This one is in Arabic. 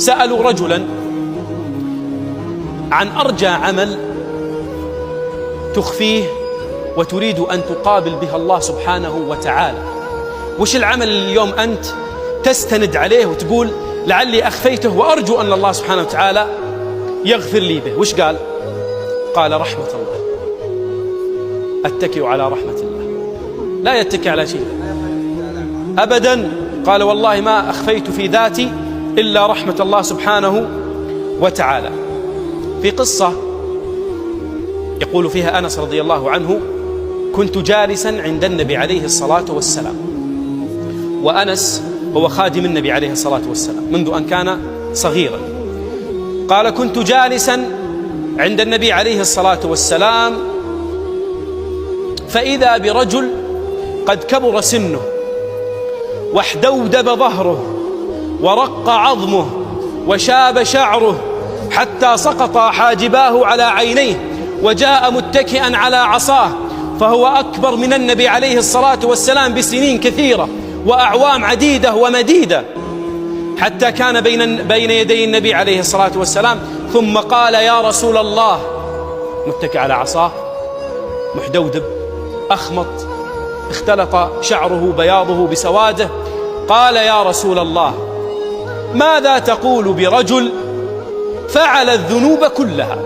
سألوا رجلا عن أرجى عمل تخفيه وتريد أن تقابل بها الله سبحانه وتعالى. وش العمل اللي اليوم أنت تستند عليه وتقول لعلي أخفيته وأرجو أن الله سبحانه وتعالى يغفر لي به؟ وش قال؟ قال رحمة الله، أتكئ على رحمة الله. لا يتكئ على شيء أبدا. قال والله ما أخفيت في ذاتي إلا رحمة الله سبحانه وتعالى. في قصة يقول فيها أنس رضي الله عنه: كنت جالسا عند النبي عليه الصلاة والسلام، وأنس هو خادم النبي عليه الصلاة والسلام منذ أن كان صغيرا. قال: كنت جالسا عند النبي عليه الصلاة والسلام فإذا برجل قد كبر سنه واحدودب ظهره ورق عظمه وشاب شعره حتى سقط حاجباه على عينيه، وجاء متكئا على عصاه، فهو أكبر من النبي عليه الصلاة والسلام بسنين كثيرة وأعوام عديدة ومديدة، حتى كان بين يدي النبي عليه الصلاة والسلام. ثم قال: يا رسول الله، متكئ على عصاه محدودب أخمط اختلط شعره بياضه بسواده. قال: يا رسول الله، ماذا تقول برجل فعل الذنوب كلها